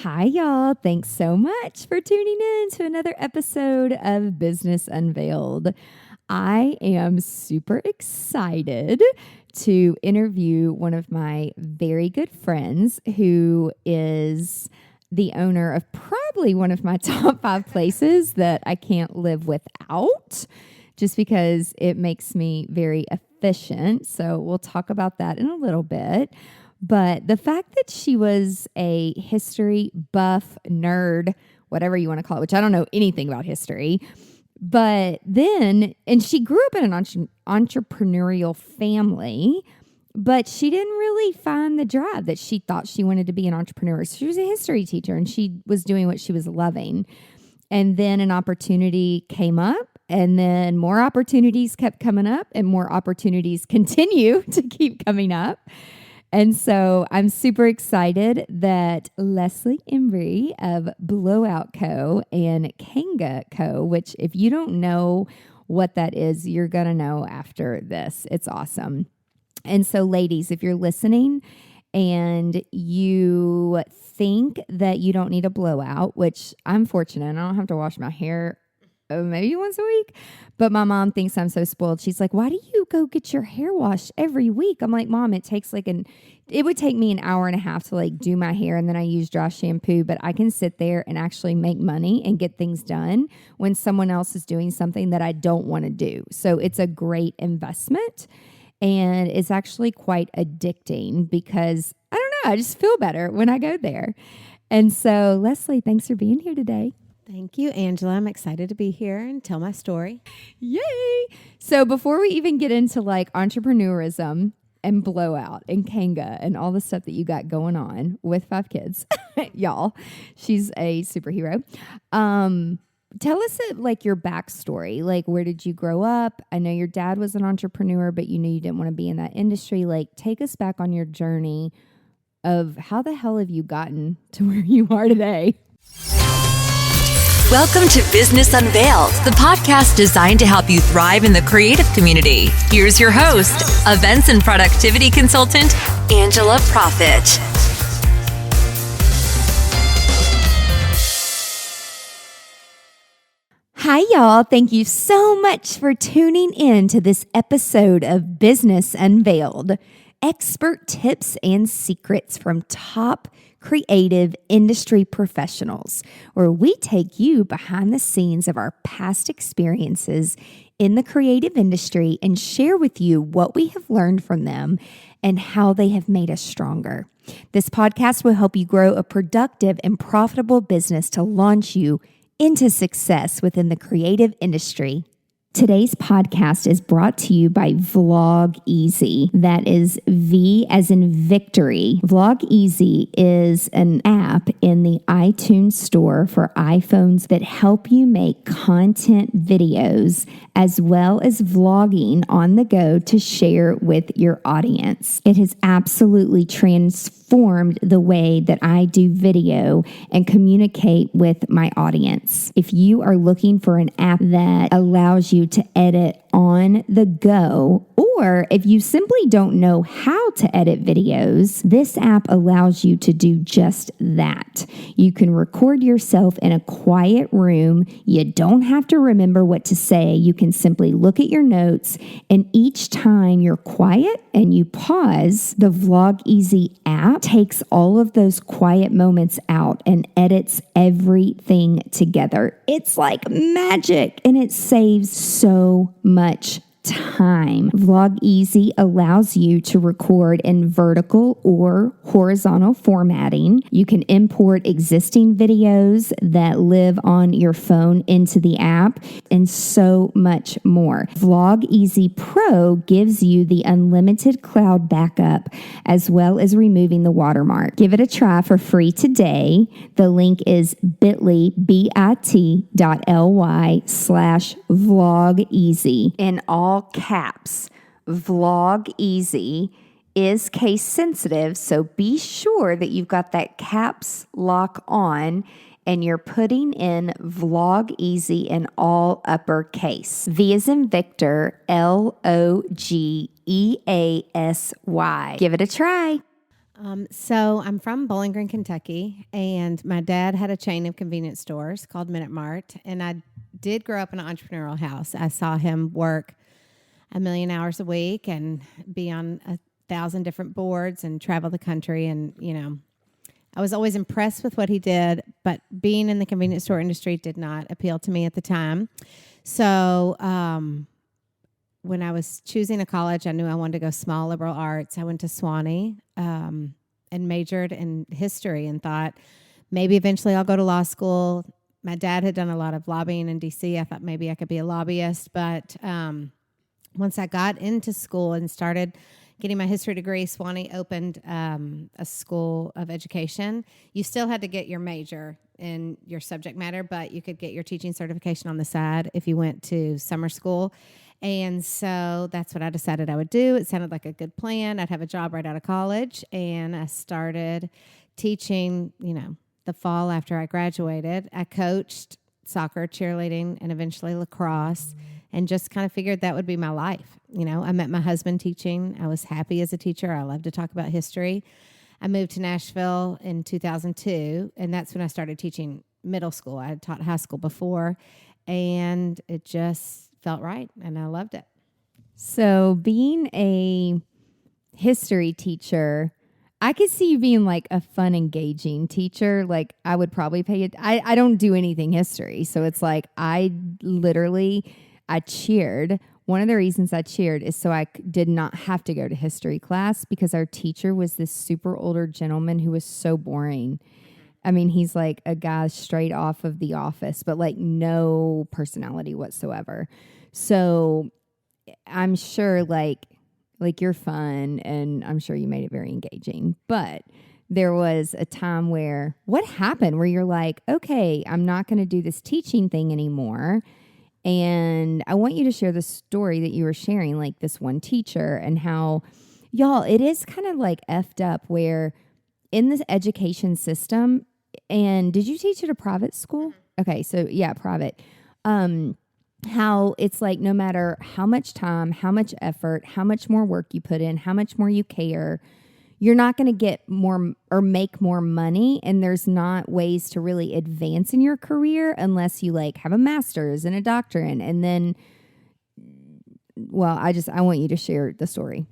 Hi, y'all. Thanks so much for tuning in to another episode of Business Unveiled. I am super excited to interview one of my very good friends who is the owner of probably one of my top 5 places that I can't live without, just because it makes me very efficient. So we'll talk about that in a little bit. But the fact that she was a history buff nerd, whatever you want to call it, which I don't know anything about history, but then, and she grew up in an entrepreneurial family, but she didn't really find the drive that she thought she wanted to be an entrepreneur. So she was a history teacher and she was doing what she was loving. And then an opportunity came up, and then more opportunities kept coming up, and more opportunities continue to keep coming up. And so I'm super excited that Leslie Embry of Blowout Co. and Kanga Co., which if you don't know what that is, you're going to know after this. It's awesome. And so ladies, if you're listening and you think that you don't need a blowout, which I'm fortunate, I don't have to wash my hair maybe once a week, but my mom thinks I'm so spoiled. She's like, why do you go get your hair washed every week? I'm like, Mom, it would take me an hour and a half to do my hair, and then I use dry shampoo, but I can sit there and actually make money and get things done when someone else is doing something that I don't want to do. So it's a great investment, and it's actually quite addicting because I don't know, I just feel better when I go there. And so Leslie, thanks for being here today. Thank you, Angela. I'm excited to be here and tell my story. Yay! So before we even get into entrepreneurism and Blowout and Kanga and all the stuff that you got going on with 5 kids, y'all, she's a superhero. Tell us your backstory. Where did you grow up? I know your dad was an entrepreneur, but you knew you didn't want to be in that industry. Take us back on your journey of how the hell have you gotten to where you are today? Welcome to Business Unveiled, the podcast designed to help you thrive in the creative community. Here's your host, events and productivity consultant, Angela Profit. Hi, y'all. Thank you so much for tuning in to this episode of Business Unveiled. Expert tips and secrets from top creative industry professionals, where we take you behind the scenes of our past experiences in the creative industry and share with you what we have learned from them and how they have made us stronger. This podcast will help you grow a productive and profitable business to launch you into success within the creative industry. Today's podcast is brought to you by Vlog Easy. That is V as in victory. Vlog Easy is an app in the iTunes store for iPhones that help you make content videos as well as vlogging on the go to share with your audience. It has absolutely transformed the way that I do video and communicate with my audience. If you are looking for an app that allows you to edit on the go, or if you simply don't know how to edit videos, this app allows you to do just that. You can record yourself in a quiet room. You don't have to remember what to say. You can simply look at your notes, and each time you're quiet and you pause, the Vlog Easy app takes all of those quiet moments out and edits everything together. It's like magic, and it saves so much time. Vlog Easy allows you to record in vertical or horizontal formatting. You can import existing videos that live on your phone into the app, and so much more. Vlog Easy Pro gives you the unlimited cloud backup as well as removing the watermark. Give it a try for free today. The link is bit.ly/vlogeasy in all caps. Vlog Easy is case sensitive, so be sure that you've got that caps lock on and you're putting in Vlog Easy in all uppercase. V as in Victor, LOGEASY. Give it a try. So I'm from Bowling Green, Kentucky, and my dad had a chain of convenience stores called Minute Mart, and I did grow up in an entrepreneurial house. I saw him work 1,000,000 hours a week and be on 1,000 different boards and travel the country, and I was always impressed with what he did, but being in the convenience store industry did not appeal to me at the time. So when I was choosing a college, I knew I wanted to go small liberal arts. I went to Swanee and majored in history and thought maybe eventually I'll go to law school. My dad had done a lot of lobbying in D.C. I thought maybe I could be a lobbyist. But once I got into school and started getting my history degree, Swanee opened a school of education. You still had to get your major in your subject matter, but you could get your teaching certification on the side if you went to summer school. And so that's what I decided I would do. It sounded like a good plan. I'd have a job right out of college, and I started teaching, the fall after I graduated. I coached soccer, cheerleading, and eventually lacrosse, and just kind of figured that would be my life. I met my husband teaching. I was happy as a teacher. I love to talk about history. I moved to Nashville in 2002, and that's when I started teaching middle school. I had taught high school before, and it just felt right, and I loved it. So being a history teacher, I could see you being like a fun, engaging teacher. Like I would probably pay it. I don't do anything history. So it's like I cheered. One of the reasons I cheered is so I did not have to go to history class because our teacher was this super older gentleman who was so boring. I mean, he's like a guy straight off of The Office, but like no personality whatsoever. So I'm sure like you're fun, and I'm sure you made it very engaging. But there was a time where what happened where you're like, okay, I'm not going to do this teaching thing anymore. And I want you to share the story that you were sharing, like this one teacher, and how, y'all, it is kind of like effed up where in this education system, and did you teach at a private school? Okay, so yeah, private. How it's like no matter how much time, how much effort, how much more work you put in, how much more you care, you're not going to get more or make more money, and there's not ways to really advance in your career unless you like have a master's and a doctorate. And then, well, I want you to share the story.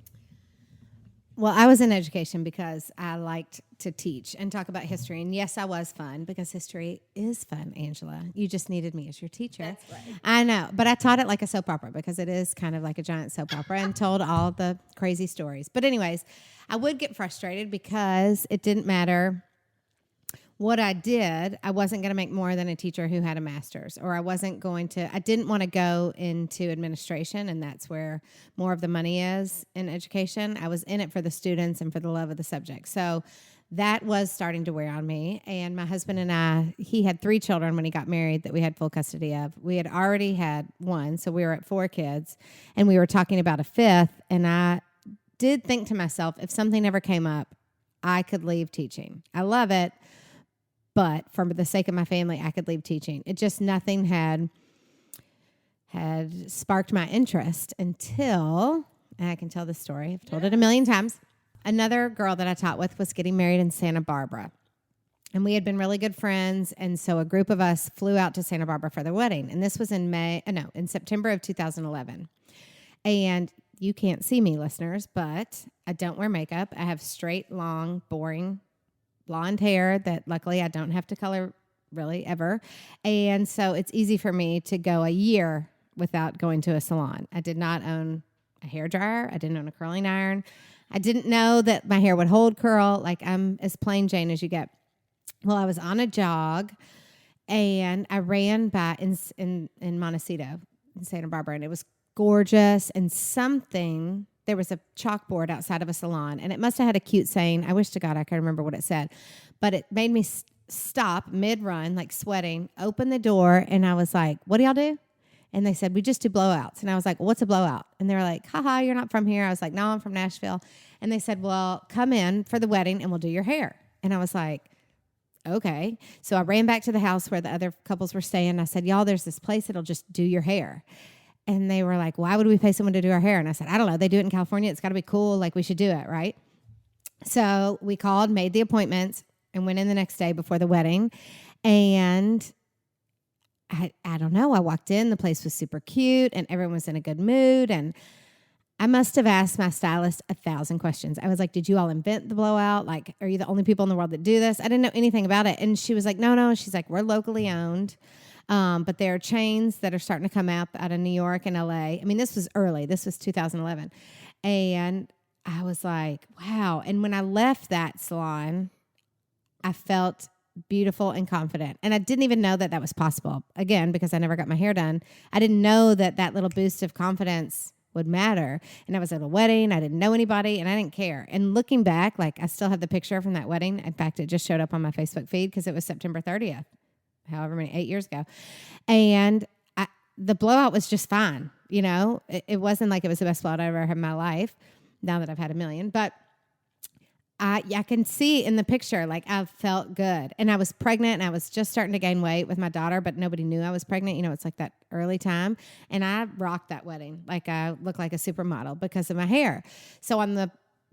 Well, I was in education because I liked to teach and talk about history. And yes, I was fun because history is fun, Angela. You just needed me as your teacher. That's right. I know, but I taught it like a soap opera because it is kind of like a giant soap opera and told all the crazy stories. But anyways, I would get frustrated because it didn't matter what I did. I wasn't going to make more than a teacher who had a master's, or I didn't want to go into administration, and that's where more of the money is in education. I was in it for the students and for the love of the subject. So that was starting to wear on me. And my husband and he had 3 children when he got married that we had full custody of. We had already had 1, so we were at 4 kids, and we were talking about a 5th, and I did think to myself, if something ever came up, I could leave teaching. I love it, but for the sake of my family, I could leave teaching. It just nothing had sparked my interest until, and I can tell this story, I've told it a million times. Another girl that I taught with was getting married in Santa Barbara. And we had been really good friends, and so a group of us flew out to Santa Barbara for their wedding. And this was in September of 2011. And you can't see me, listeners, but I don't wear makeup. I have straight, long, boring blonde hair that luckily I don't have to color really ever. And so it's easy for me to go a year without going to a salon. I did not own a hairdryer. I didn't own a curling iron. I didn't know that my hair would hold curl. Like, I'm as plain Jane as you get. Well, I was on a jog, and I ran by in Montecito in Santa Barbara, and it was gorgeous. And there was a chalkboard outside of a salon, and it must have had a cute saying. I wish to God I could remember what it said, but it made me stop mid-run, like sweating, open the door, and I was like, what do y'all do? And they said, we just do blowouts. And I was like, well, what's a blowout? And they were like, haha, you're not from here. I was like, no, I'm from Nashville. And they said, well, come in for the wedding and we'll do your hair. And I was like, okay. So I ran back to the house where the other couples were staying. I said, y'all, there's this place that'll just do your hair. And they were like, why would we pay someone to do our hair? And I said, I don't know. They do it in California. It's got to be cool. Like, we should do it, right? So we called, made the appointments, and went in the next day before the wedding. And I don't know. I walked in. The place was super cute and everyone was in a good mood. And I must have asked my stylist 1,000 questions. I was like, did you all invent the blowout? Like, are you the only people in the world that do this? I didn't know anything about it. And she was like, no. She's like, we're locally owned. But there are chains that are starting to come up out of New York and LA. I mean, this was early. This was 2011. And I was like, wow. And when I left that salon, I felt beautiful and confident. And I didn't even know that was possible. Again, because I never got my hair done. I didn't know that little boost of confidence would matter. And I was at a wedding. I didn't know anybody and I didn't care. And looking back, like I still have the picture from that wedding. In fact, it just showed up on my Facebook feed because it was September 30th, however many, 8 years ago. And the blowout was just fine. You know, it wasn't like it was the best blowout I ever had in my life now that I've had 1 million, but I can see in the picture, like I felt good. And I was pregnant and I was just starting to gain weight with my daughter, but nobody knew I was pregnant. You know, it's like that early time. And I rocked that wedding. Like I looked like a supermodel because of my hair. So on the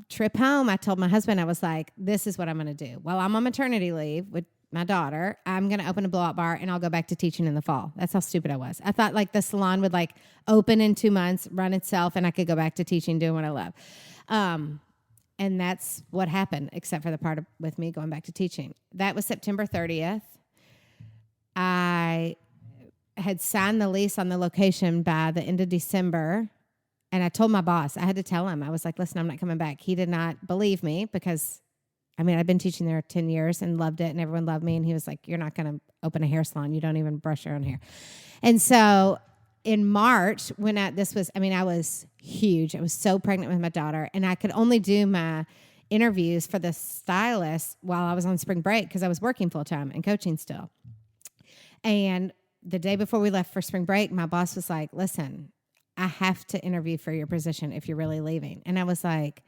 trip home, I told my husband, I was like, this is what I'm going to do. While I'm on maternity leave with my daughter, I'm going to open a blowout bar and I'll go back to teaching in the fall. That's how stupid I was. I thought like the salon would like open in 2 months, run itself, and I could go back to teaching, doing what I love. And that's what happened, except for the part with me going back to teaching. That was September 30th. I had signed the lease on the location by the end of December. And I told my boss, I had to tell him, I was like, listen, I'm not coming back. He did not believe me because, I mean, I've been teaching there 10 years and loved it and everyone loved me. And he was like, you're not going to open a hair salon. You don't even brush your own hair. And so in March, when I was huge. I was so pregnant with my daughter, and I could only do my interviews for the stylist while I was on spring break because I was working full time and coaching still. And the day before we left for spring break, my boss was like, listen, I have to interview for your position if you're really leaving. And I was like,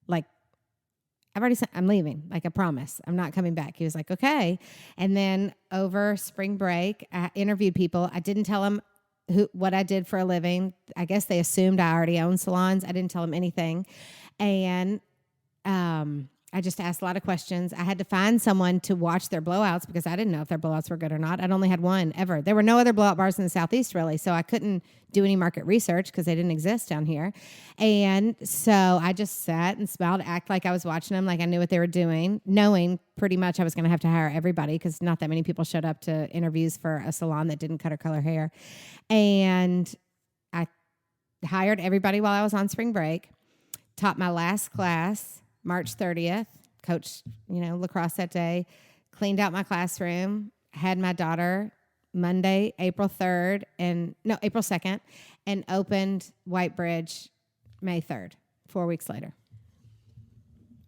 I've already said I'm leaving. Like, I promise I'm not coming back. He was like, okay. And then over spring break, I interviewed people. I didn't tell them what I did for a living. I guess they assumed I already owned salons. I didn't tell them anything. And I just asked a lot of questions. I had to find someone to watch their blowouts because I didn't know if their blowouts were good or not. I'd only had one ever. There were no other blowout bars in the Southeast, really, so I couldn't do any market research because they didn't exist down here. And so I just sat and smiled, act like I was watching them, like I knew what they were doing, knowing pretty much I was going to have to hire everybody because not that many people showed up to interviews for a salon that didn't cut or color hair. And I hired everybody while I was on spring break, taught my last class March 30th, coached, lacrosse that day, cleaned out my classroom, had my daughter Monday, April 2nd, and opened White Bridge May 3rd, 4 weeks later.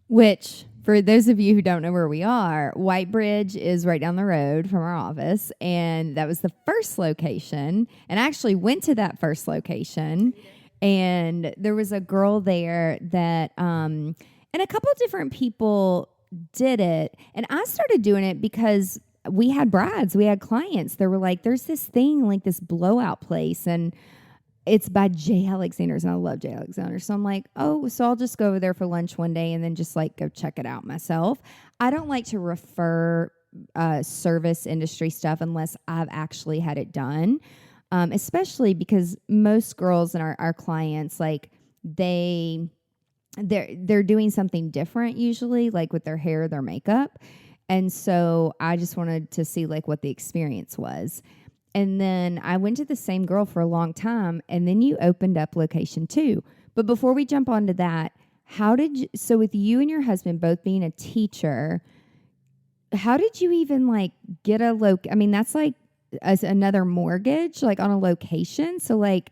Which, for those of you who don't know where we are, White Bridge is right down the road from our office, and that was the first location. And I actually went to that first location, and there was a girl there that and a couple of different people did it. And I started doing it because we had brides, we had clients. They were like, there's this thing, like this blowout place, and it's by J. Alexander's, and I love J. Alexander's. So I'm like, oh, so I'll just go over there for lunch one day and then just like go check it out myself. I don't like to refer service industry stuff unless I've actually had it done, especially because most girls and our clients, like they're doing something different usually, like with their hair, their makeup. And so I just wanted to see like what the experience was. And then I went to the same girl for a long time, and then you opened up location 2. But before we jump onto that, so with you and your husband both being a teacher, how did you even like get that's like another mortgage, like on a location. So like,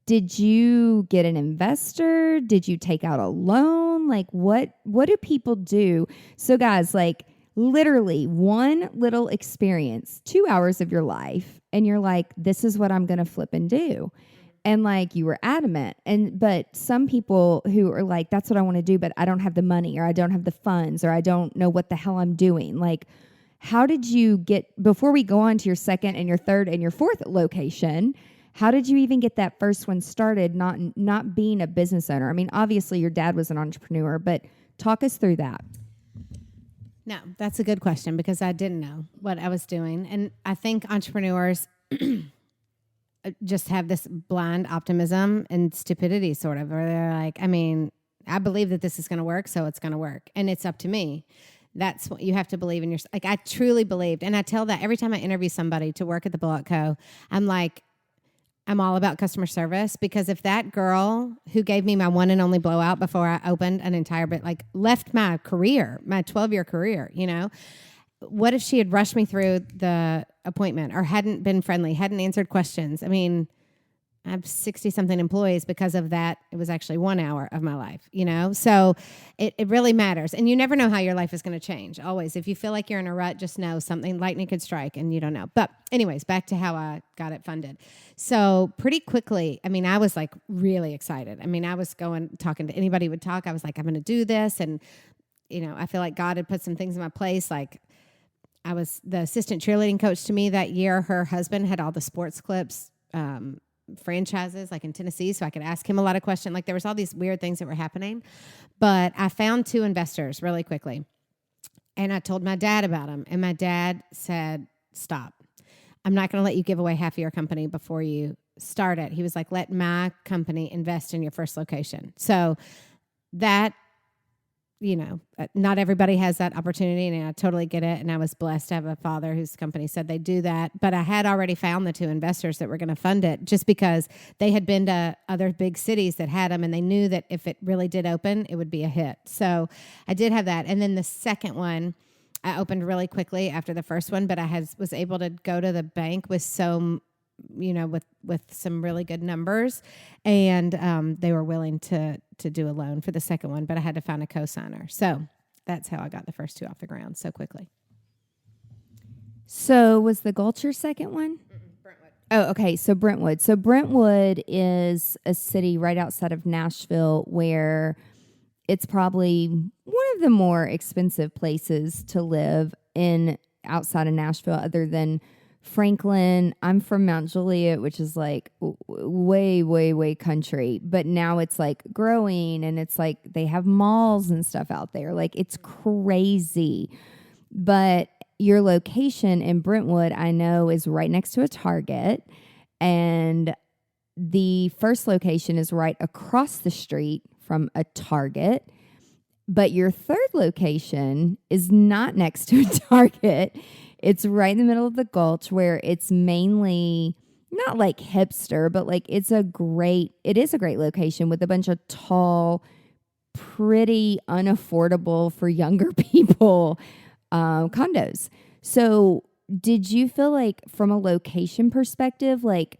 did you get an investor? Did you take out a loan? Like what do people do? So guys, like literally one little experience, 2 hours of your life, and you're like, this is what I'm going to flip and do. And like you were adamant. But some people who are like, that's what I want to do, but I don't have the money, or I don't have the funds, or I don't know what the hell I'm doing. Like, how did you before we go on to your second and your third and your fourth location, how did you even get that first one started, not being a business owner? I mean, obviously your dad was an entrepreneur, but Talk us through that. No, that's a good question because I didn't know what I was doing. And I think entrepreneurs just have this blind optimism and stupidity sort of, where they're like, I mean, I believe that this is going to work, so it's going to work. And it's up to me. That's what you have to believe in yourself. Like, I truly believed. And I tell that every time I interview somebody to work at the Bullock Co., I'm like, I'm all about customer service, because if that girl who gave me my one and only blowout before I opened an entire bit, like left my career, my 12-year career, you know, what if she had rushed me through the appointment or hadn't been friendly, hadn't answered questions? I mean, I have 60-something employees because of that. It was actually 1 hour of my life, you know? So it really matters. And you never know how your life is going to change. Always. If you feel like you're in a rut, just know something, lightning could strike and you don't know. But anyways, back to how I got it funded. So pretty quickly, I mean, I was like really excited. I mean, I was talking to anybody who would talk. I was like, I'm going to do this. And, you know, I feel like God had put some things in my place. Like, I was the assistant cheerleading coach to me that year. Her husband had all the sports clips, franchises like in Tennessee, so I could ask him a lot of questions. Like, there was all these weird things that were happening, but I found 2 investors really quickly, and I told my dad about them, and my dad said, stop. I'm not going to let you give away half of your company before you start it. He was like, let my company invest in your first location. So that, you know, not everybody has that opportunity, and I totally get it. And I was blessed to have a father whose company said they do that. But I had already found the 2 investors that were going to fund it, just because they had been to other big cities that had them, and they knew that if it really did open, it would be a hit. So I did have that. And then the second one, I opened really quickly after the first one, but I was able to go to the bank with some, you know, with some really good numbers, and they were willing to do a loan for the second one, but I had to find a co-signer. So that's how I got the first 2 off the ground so quickly. So was the Gulch your second one? Brentwood. Oh, okay. So Brentwood. So Brentwood is a city right outside of Nashville where it's probably one of the more expensive places to live in outside of Nashville, other than Franklin. I'm from Mount Juliet, which is like way, way, way country. But now it's like growing, and it's like they have malls and stuff out there. Like, it's crazy. But your location in Brentwood, I know, is right next to a Target. And the first location is right across the street from a Target. But your third location is not next to a Target. It's right in the middle of the Gulch, where it's mainly not like hipster, but like it is a great location with a bunch of tall, pretty unaffordable for younger people condos. So did you feel like, from a location perspective, like,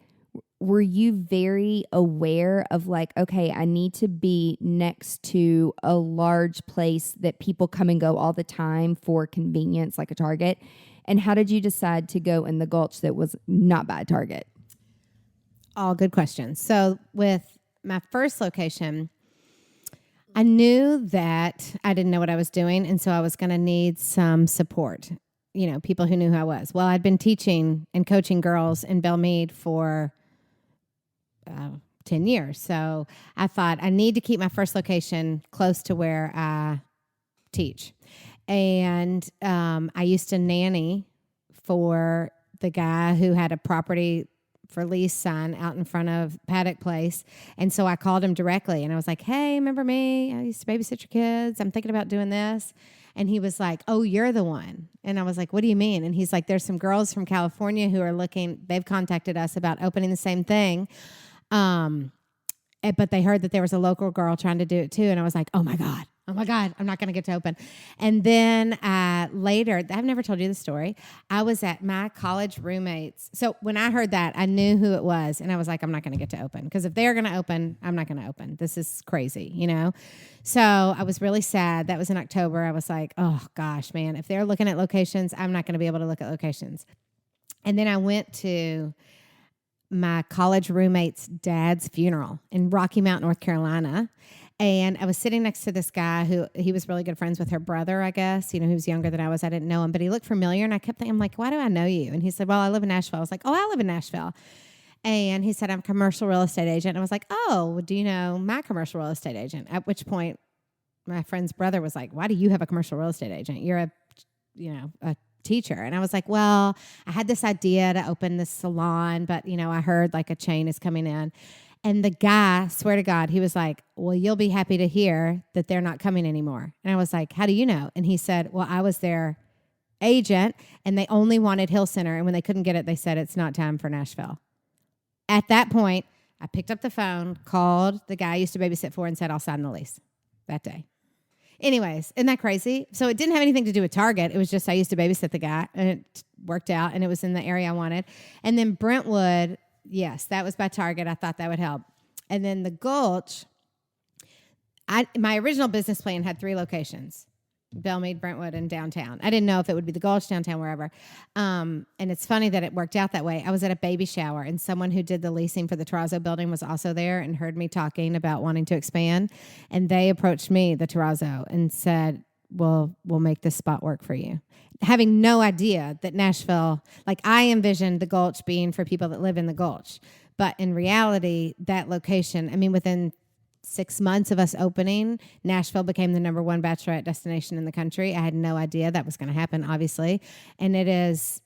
were you very aware of like, okay, I need to be next to a large place that people come and go all the time for convenience, like a Target? And how did you decide to go in the Gulch that was not by a Target? All good questions. So with my first location, I knew that I didn't know what I was doing, and so I was going to need some support, you know, people who knew who I was. Well, I'd been teaching and coaching girls in Belmead for 10 years. So I thought I need to keep my first location close to where I teach. And I used to nanny for the guy who had a property for lease sign out in front of Paddock Place. And so I called him directly, and I was like, hey, remember me? I used to babysit your kids. I'm thinking about doing this. And he was like, oh, you're the one. And I was like, what do you mean? And he's like, there's some girls from California who are looking, they've contacted us about opening the same thing. But they heard that there was a local girl trying to do it too. And I was like, oh my God, I'm not going to get to open. And then later, I've never told you the story. I was at my college roommates. So when I heard that, I knew who it was. And I was like, I'm not going to get to open, because if they're going to open, I'm not going to open. This is crazy, you know? So I was really sad. That was in October. I was like, oh gosh, man, if they're looking at locations, I'm not going to be able to look at locations. And then I went to my college roommate's dad's funeral in Rocky Mount, North Carolina. And I was sitting next to this guy who he was really good friends with her brother, I guess. You know, he was younger than I was. I didn't know him, but he looked familiar. And I kept thinking, I'm like, why do I know you? And he said, well, I live in Nashville. I was like, oh, I live in Nashville. And he said, I'm a commercial real estate agent. And I was like, oh, do you know my commercial real estate agent? At which point my friend's brother was like, why do you have a commercial real estate agent? You're a teacher. And I was like, well, I had this idea to open this salon, but I heard like a chain is coming in. And the guy, swear to God, he was like, well, you'll be happy to hear that they're not coming anymore. And I was like, how do you know? And he said, well, I was their agent and they only wanted Hill Center. And when they couldn't get it, they said, it's not time for Nashville. At that point, I picked up the phone, called the guy I used to babysit for and said, I'll sign the lease that day. Anyways, isn't that crazy? So it didn't have anything to do with Target. It was just I used to babysit the guy, and it worked out, and it was in the area I wanted. And then Brentwood, yes, that was by Target. I thought that would help. And then the Gulch, my original business plan had 3 locations, Belmead, Brentwood, and downtown. I didn't know if it would be the Gulch, downtown, wherever. And it's funny that it worked out that way. I was at a baby shower, and someone who did the leasing for the Terrazzo building was also there and heard me talking about wanting to expand. And they approached me, the Terrazzo, and said, well, we'll make this spot work for you. Having no idea that Nashville, like I envisioned the Gulch being for people that live in the Gulch. But in reality, that location, within 6 months of us opening, Nashville became the #1 bachelorette destination in the country. I had no idea that was going to happen, obviously. And it is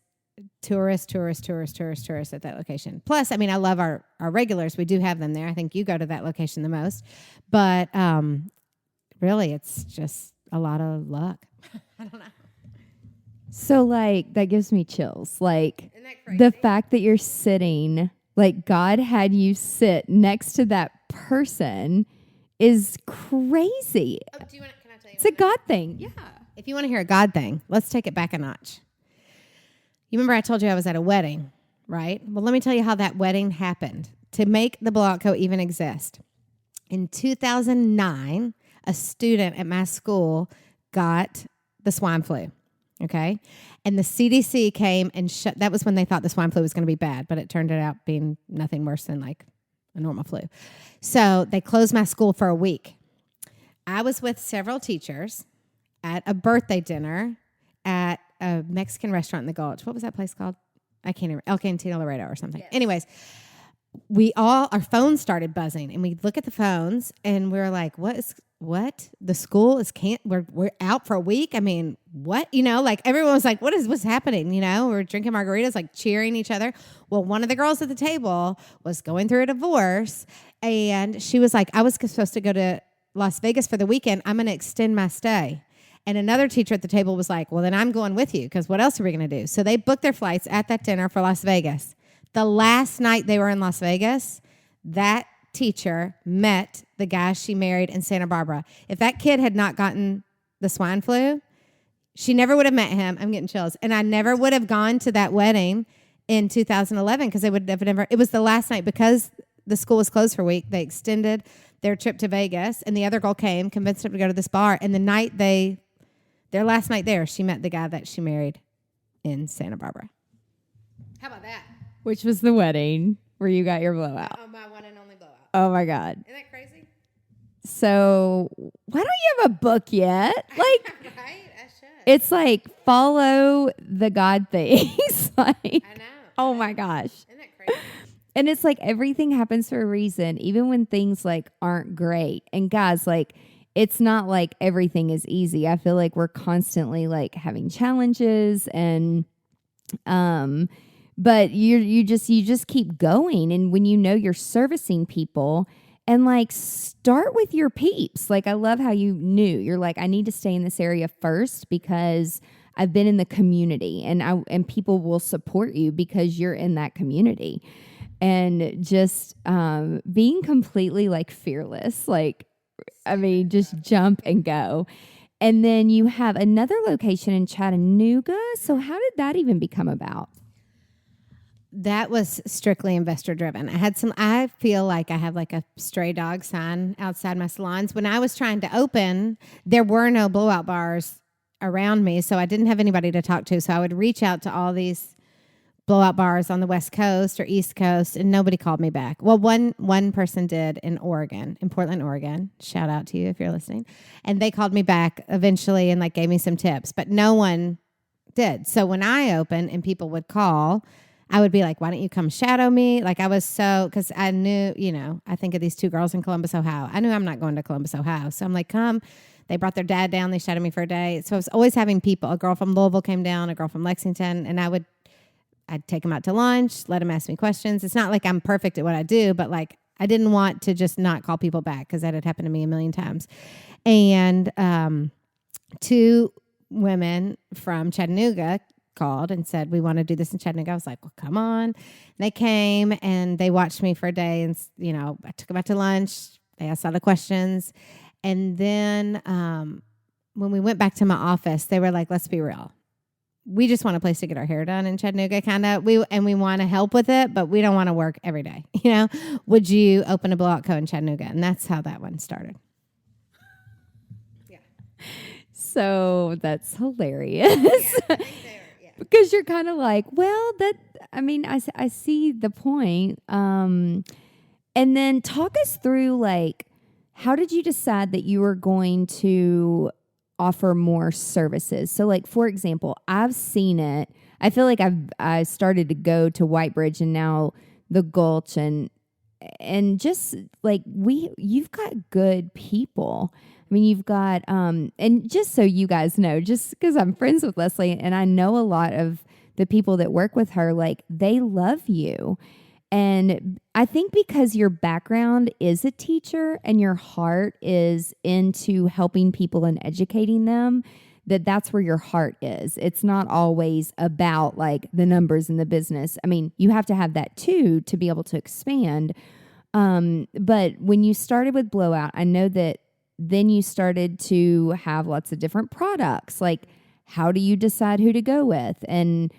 tourists at that location. Plus, I love our regulars. We do have them there. I think you go to that location the most. But really, it's just a lot of luck. I don't know. So, that gives me chills. Isn't that crazy? The fact that you're sitting, God had you sit next to that person is crazy. Oh, can I tell you? It's a God thing. Yeah. If you want to hear a God thing, let's take it back a notch. You remember I told you I was at a wedding, right? Well, let me tell you how that wedding happened. To make the Blowout Co. even exist, in 2009, a student at my school got the swine flu. Okay. And the CDC came and that was when they thought the swine flu was going to be bad, but it turned out being nothing worse than a normal flu. So they closed my school for a week. I was with several teachers at a birthday dinner at a Mexican restaurant in the Gulch. What was that place called? I can't remember. El Cantina Laredo or something. Yes. Anyways, our phones started buzzing and we look at the phones and we're like, what? The school is we're out for a week? What? Everyone was like, what's happening? We're drinking margaritas, cheering each other. Well, one of the girls at the table was going through a divorce and she was like, I was supposed to go to Las Vegas for the weekend. I'm going to extend my stay. And another teacher at the table was like, well, then I'm going with you because what else are we going to do? So they booked their flights at that dinner for Las Vegas. The last night they were in Las Vegas, that teacher met the guy she married in Santa Barbara. If that kid had not gotten the swine flu, she never would have met him. I'm getting chills. And I never would have gone to that wedding in 2011 because they would have never. It was the last night because the school was closed for a week. They extended their trip to Vegas, and the other girl came, convinced her to go to this bar. And the night their last night there, she met the guy that she married in Santa Barbara. How about that? Which was the wedding where you got your blowout. Oh, my one and only blowout. Oh, my God. Isn't that crazy? So why don't you have a book yet? Right? I should. It's follow the God things. I know. Oh, my gosh. Isn't that crazy? And it's everything happens for a reason, even when things aren't great. And guys, it's not everything is easy. I feel we're constantly having challenges and, but you just keep going. And when you're servicing people and start with your peeps. I love how you knew you're I need to stay in this area first because I've been in the community and people will support you because you're in that community. And just being completely fearless, just jump and go. And then you have another location in Chattanooga. So how did that even become about? That was strictly investor driven. I feel like I have a stray dog sign outside my salons. When I was trying to open, there were no blowout bars around me. So I didn't have anybody to talk to. So I would reach out to all these blowout bars on the West Coast or East Coast, and nobody called me back. Well, one person did in Portland, Oregon. Shout out to you if you're listening. And they called me back eventually and gave me some tips, but no one did. So when I opened and people would call, I would be like, why don't you come shadow me? Like I was because I knew, I think of these 2 girls in Columbus, Ohio. I knew I'm not going to Columbus, Ohio. So I'm like, come. They brought their dad down. They shadowed me for a day. So I was always having people. A girl from Louisville came down, a girl from Lexington, and I'd take them out to lunch, let them ask me questions. It's not like I'm perfect at what I do, but like I didn't want to just not call people back because that had happened to me a million times. And 2 women from Chattanooga called and said, we want to do this in Chattanooga. I was like, well, come on. And they came and they watched me for a day. And, I took them out to lunch. They asked all the questions. And then when we went back to my office, they were like, let's be real. We just want a place to get our hair done in Chattanooga, kind of. We want to help with it, but we don't want to work every day. Would you open a blowout co in Chattanooga? And that's how that one started. Yeah. So that's hilarious. Yeah. Because you're kind of like, well, I see the point. And then talk us through, like, how did you decide that you were going to offer more services? So, like, for example, I've seen it. I feel like I started to go to Whitebridge and now the Gulch and just like you've got good people. I mean, you've got, and just so you guys know, just because I'm friends with Leslie and I know a lot of the people that work with her, like they love you. And I think because your background is a teacher and your heart is into helping people and educating them, that's where your heart is. It's not always about like the numbers in the business. I mean, you have to have that too to be able to expand. But when you started with Blowout, I know that then you started to have lots of different products. Like, how do you decide who to go with? And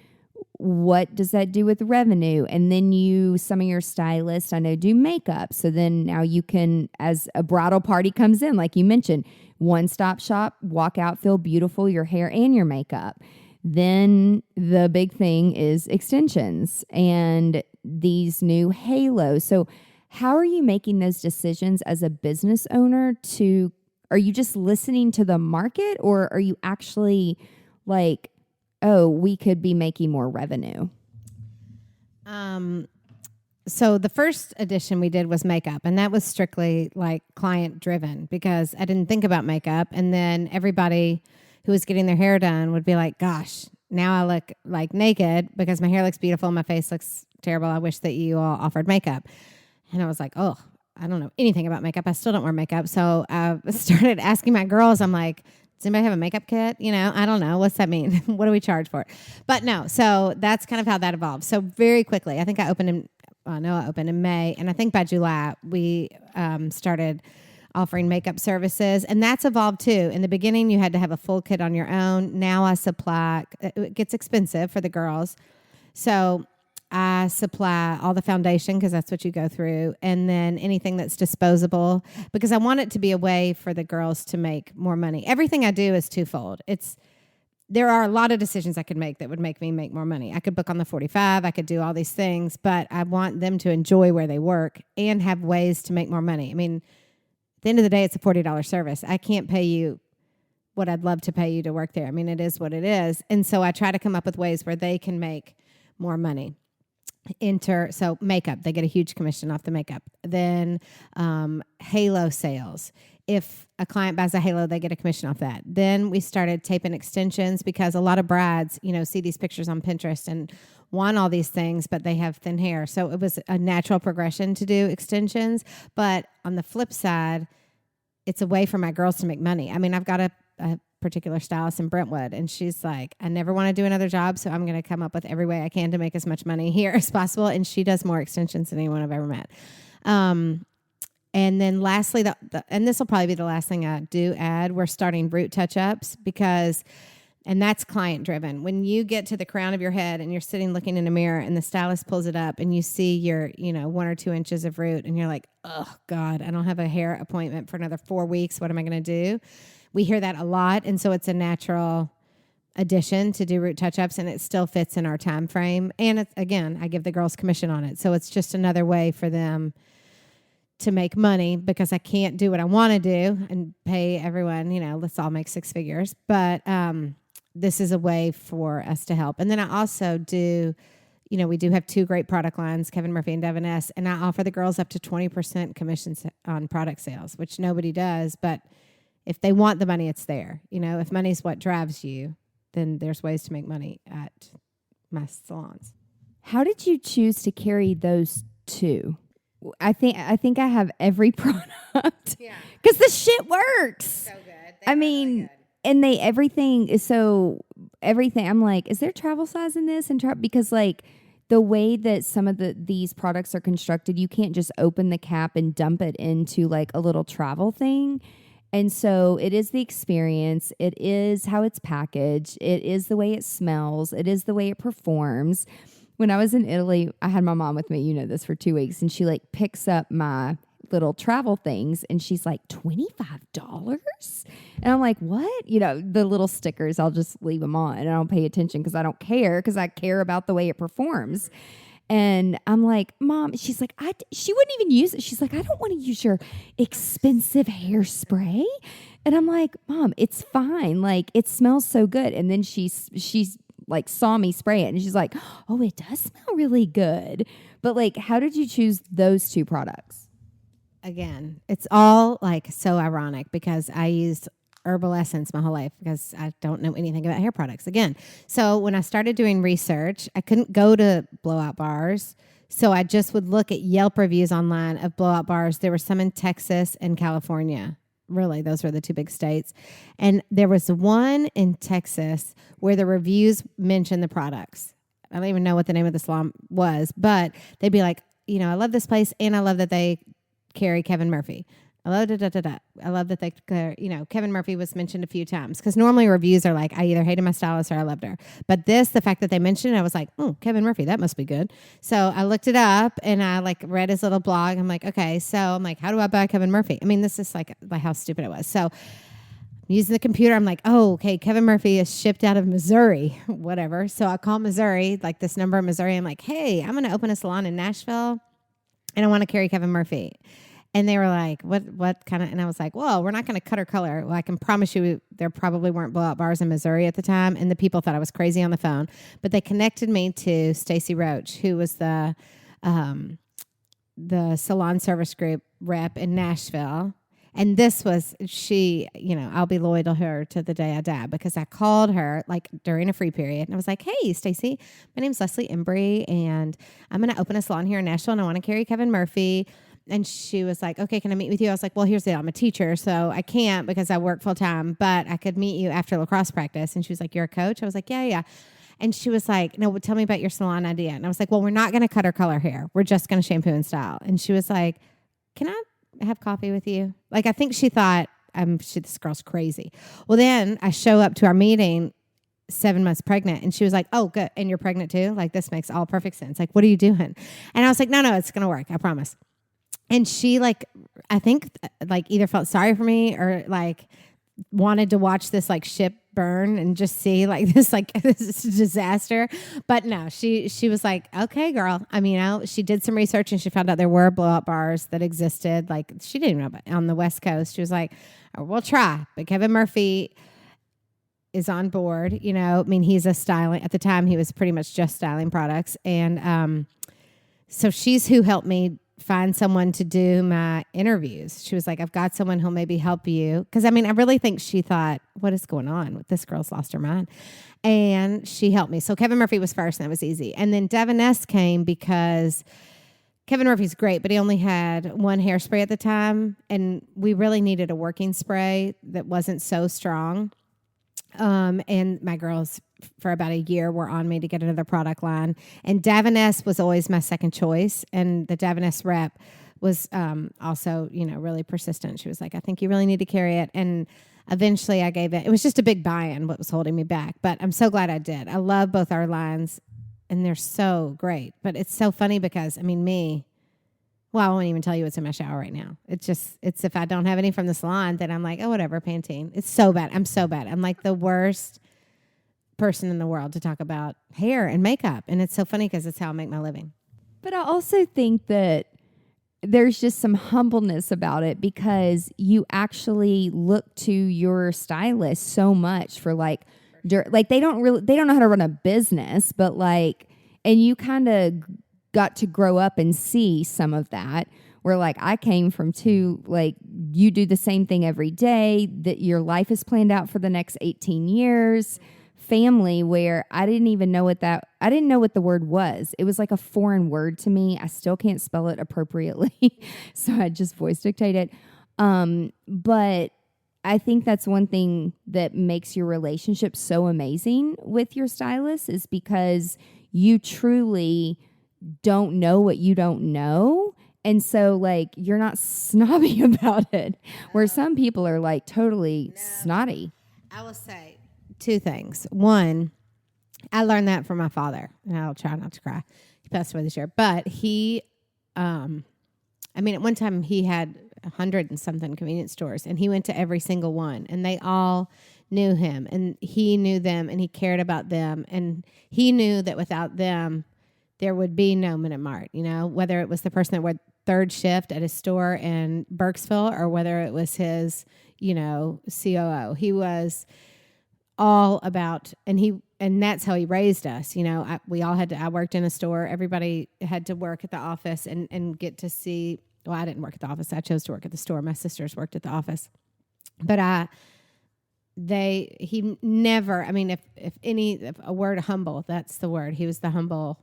what does that do with revenue? And then some of your stylists, I know, do makeup. So then now you can, as a bridal party comes in, like you mentioned, one-stop shop, walk out, feel beautiful, your hair and your makeup. Then the big thing is extensions and these new halos. So how are you making those decisions as a business owner are you just listening to the market, or are you actually like, oh, we could be making more revenue? So the first edition we did was makeup, and that was strictly like client driven because I didn't think about makeup. And then everybody who was getting their hair done would be like, gosh, now I look like naked because my hair looks beautiful. My face looks terrible. I wish that you all offered makeup. And I was like, oh, I don't know anything about makeup. I still don't wear makeup. So I started asking my girls, I'm like, does anybody have a makeup kit? I don't know. What's that mean? What do we charge for it? But no, so that's kind of how that evolved. So very quickly, I think I opened in May. And I think by July, we started offering makeup services. And that's evolved too. In the beginning, you had to have a full kit on your own. Now I supply, it gets expensive for the girls. So I supply all the foundation because that's what you go through, and then anything that's disposable because I want it to be a way for the girls to make more money. Everything I do is twofold. There are a lot of decisions I could make that would make me make more money. I could book on the 45, I could do all these things, but I want them to enjoy where they work and have ways to make more money. I mean, at the end of the day, it's a $40 service. I can't pay you what I'd love to pay you to work there. I mean, it is what it is. And so I try to come up with ways where they can make more money. So makeup, they get a huge commission off the makeup. Then halo sales. If a client buys a halo, they get a commission off that. Then we started taping extensions because a lot of brides, see these pictures on Pinterest and want all these things, but they have thin hair. So it was a natural progression to do extensions. But on the flip side, it's a way for my girls to make money. I mean, I've got a particular stylist in Brentwood, and she's like, I never want to do another job, so I'm going to come up with every way I can to make as much money here as possible. And she does more extensions than anyone I've ever met. And then lastly, and this will probably be the last thing I do add, we're starting root touch-ups and that's client driven. When you get to the crown of your head and you're sitting looking in a mirror and the stylist pulls it up and you see your, 1 or 2 inches of root and you're like, oh God, I don't have a hair appointment for another 4 weeks. What am I going to do? We hear that a lot. And so it's a natural addition to do root touch-ups, and it still fits in our time frame. And it's, again, I give the girls commission on it. So it's just another way for them to make money because I can't do what I want to do and pay everyone, let's all make 6 figures. But this is a way for us to help. And then I also do, we do have 2 great product lines, Kevin Murphy and Devin S. And I offer the girls up to 20% commissions on product sales, which nobody does. But if they want the money, it's there. If money's what drives you, then there's ways to make money at my salons. How did you choose to carry those 2? I think I have every product. Yeah. Because the shit works. So good. I mean, really good. And everything is so everything. I'm like, is there travel size in this? Because like the way that some of these products are constructed, you can't just open the cap and dump it into like a little travel thing. And so it is the experience. It is how it's packaged. It is the way it smells. It is the way it performs. When I was in Italy, I had my mom with me, this, for 2 weeks, and she like picks up my little travel things and she's like, $25? And I'm like, what? The little stickers, I'll just leave them on and I don't pay attention because I don't care, because I care about the way it performs. And I'm like, Mom, she's like, she wouldn't even use it. She's like, I don't want to use your expensive hairspray. And I'm like, Mom, it's fine. Like, it smells so good. And then she's like saw me spray it and she's like, oh, it does smell really good. But like, how did you choose those 2 products? Again, it's all like so ironic because I used herbal essence my whole life because I don't know anything about hair products. Again, so when I started doing research, I couldn't go to blowout bars. So I just would look at Yelp reviews online of blowout bars. There were some in Texas and California. Really, those were the 2 big states. And there was one in Texas where the reviews mentioned the products. I don't even know what the name of the salon was, but they'd be like, I love this place and I love that they carry Kevin Murphy. I love I love that they, Kevin Murphy was mentioned a few times because normally reviews are like, I either hated my stylist or I loved her. But the fact that they mentioned it, I was like, oh, Kevin Murphy, that must be good. So I looked it up and I like read his little blog. I'm like, okay, so I'm like, how do I buy Kevin Murphy? I mean, this is like how stupid it was. So using the computer, I'm like, oh, okay, Kevin Murphy is shipped out of Missouri, whatever. So I call Missouri, like this number in Missouri. I'm like, hey, I'm going to open a salon in Nashville and I want to carry Kevin Murphy. And they were like, what kind of, and I was like, well, we're not going to cut her color. Well, I can promise you there probably weren't blowout bars in Missouri at the time. And the people thought I was crazy on the phone, but they connected me to Stacy Roach, who was the salon service group rep in Nashville. And this was, she, I'll be loyal to her to the day I die because I called her like during a free period. And I was like, hey, Stacy, my name's Leslie Embry and I'm going to open a salon here in Nashville and I want to carry Kevin Murphy. And she was like, okay, can I meet with you? I was like, well, here's the deal. I'm a teacher, so I can't because I work full time, but I could meet you after lacrosse practice. And she was like, you're a coach? I was like, yeah. And she was like, no, well, tell me about your salon idea. And I was like, well, we're not going to cut her color hair. We're just going to shampoo and style. And she was like, can I have coffee with you? Like, I think she thought, this girl's crazy. Well, then I show up to our meeting 7 months pregnant. And she was like, oh, good. And you're pregnant too? Like, this makes all perfect sense. Like, what are you doing? And I was like, no, it's going to work. I promise. And she I think either felt sorry for me or wanted to watch this ship burn and just see this this disaster. But no, she was like, okay, girl. I mean, she did some research and she found out there were blowout bars that existed. She didn't even know about on the West Coast. She was like, oh, we'll try. But Kevin Murphy is on board. I mean, he's a styling. At the time, he was pretty much just styling products. And so she's who helped me find someone to do my interviews. She was like, I've got someone who'll maybe help you. Because, I mean, I really think she thought, what is going on? This girl's lost her mind. And she helped me. So Kevin Murphy was first, and that was easy. And then Devin S. came because Kevin Murphy's great, but he only had one hairspray at the time. And we really needed a working spray that wasn't so strong. And my girls for about a year were on me to get another product line. And Davin S was always my second choice. And the Davin S rep was also, really persistent. She was like, I think you really need to carry it. And eventually I gave it. It was just a big buy-in what was holding me back. But I'm so glad I did. I love both our lines, and they're so great. But it's so funny because, I won't even tell you what's in my shower right now. It's if I don't have any from the salon, then I'm like, oh, whatever, Pantene. It's so bad. I'm so bad. I'm like the worst person in the world to talk about hair and makeup. And it's so funny because it's how I make my living. But I also think that there's just some humbleness about it because you actually look to your stylist so much for they don't know how to run a business, but And you kind of got to grow up and see some of that, where like I came from two, like you do the same thing every day, that your life is planned out for the next 18 years, family, where I didn't even know I didn't know what the word was. It was like a foreign word to me. I still can't spell it appropriately. So I just voice dictate it. But I think that's one thing that makes your relationship so amazing with your stylist, is because you truly don't know what you don't know. And so, like, you're not snobby about it, where some people are, like, totally snotty. I will say two things. One, I learned that from my father, and I'll try not to cry. He passed away this year. But he, at one time he had 100 and something convenience stores, and he went to every single one, and they all knew him, and he knew them, and he cared about them, and he knew that without them, there would be no Minute Mart, whether it was the person that worked third shift at his store in Burkesville or whether it was his, COO. He was all about, and that's how he raised us. We all I worked in a store. Everybody had to work at the office and get to see, well, I didn't work at the office. I chose to work at the store. My sisters worked at the office. But he never, if a word humble, that's the word. He was the humble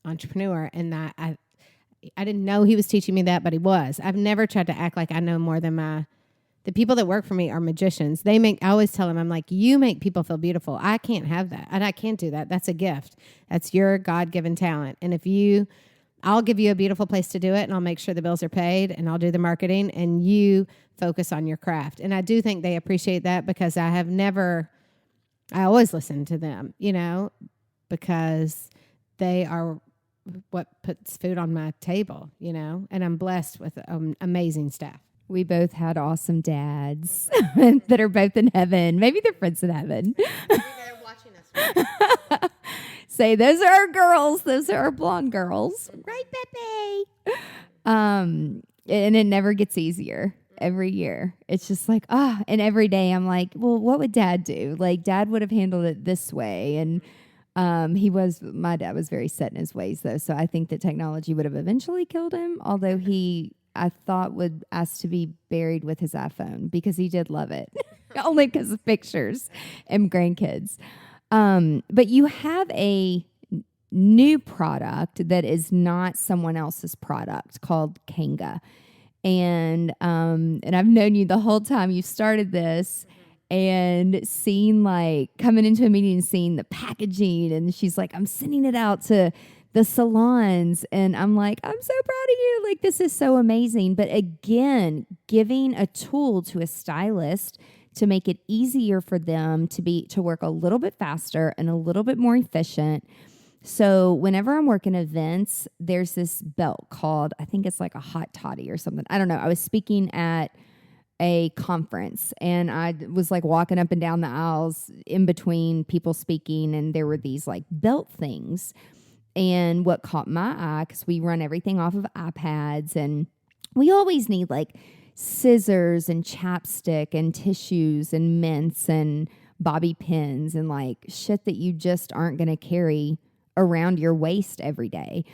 entrepreneur, and that I didn't know he was teaching me that, but he was. I've never tried to act like I know more than the people that work for me are magicians. I always tell them, I'm like, you make people feel beautiful. I can't have that. And I can't do that. That's a gift. That's your God-given talent. And I'll give you a beautiful place to do it, and I'll make sure the bills are paid, and I'll do the marketing, and you focus on your craft. And I do think they appreciate that, because I always listen to them, because they are what puts food on my table, and I'm blessed with amazing staff. We both had awesome dads that are both in heaven. Maybe they're friends in heaven. Maybe they're watching us right now. Say, those are our girls. Those are our blonde girls. Right, Pepe? And it never gets easier every year. It's just like, and every day I'm like, well, what would Dad do? Like, Dad would have handled it this way. And my dad was very set in his ways, though. So I think that technology would have eventually killed him, although I thought would ask to be buried with his iPhone, because he did love it, only because of pictures and grandkids. But you have a new product that is not someone else's product called Kanga. And I've known you the whole time you started this, and seeing, like, coming into a meeting and seeing the packaging, and she's like, I'm sending it out to the salons, and I'm like, I'm so proud of you. Like, this is so amazing. But again, giving a tool to a stylist to make it easier for them to work a little bit faster and a little bit more efficient. So whenever I'm working events, there's this belt called, I think it's like a hot toddy or something. I don't know. I was speaking at a conference, and I was like walking up and down the aisles in between people speaking, and there were these like belt things. And what caught my eye, because we run everything off of iPads, and we always need like scissors and chapstick and tissues and mints and bobby pins and like shit that you just aren't going to carry around your waist every day.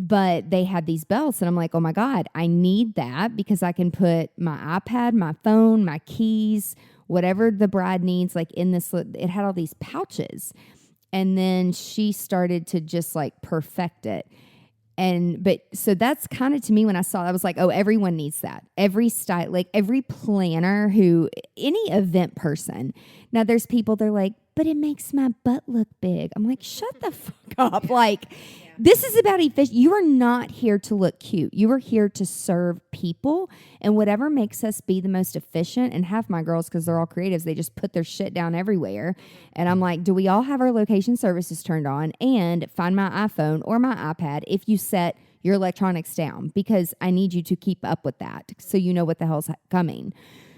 But they had these belts, and I'm like, oh my God, I need that, because I can put my iPad, my phone, my keys, whatever the bride needs, like in this. It had all these pouches. And then she started to just like perfect it. So that's kind of, to me, when I saw that, I was like, oh, everyone needs that. Every style, like every planner any event person. Now there's people, they're like, but it makes my butt look big. I'm like, shut the fuck up. Like, this is about efficient. You are not here to look cute. You are here to serve people, and whatever makes us be the most efficient. And half my girls, because they're all creatives, they just put their shit down everywhere. And I'm like, do we all have our location services turned on? And find my iPhone or my iPad if you set your electronics down, because I need you to keep up with that so you know what the hell's coming.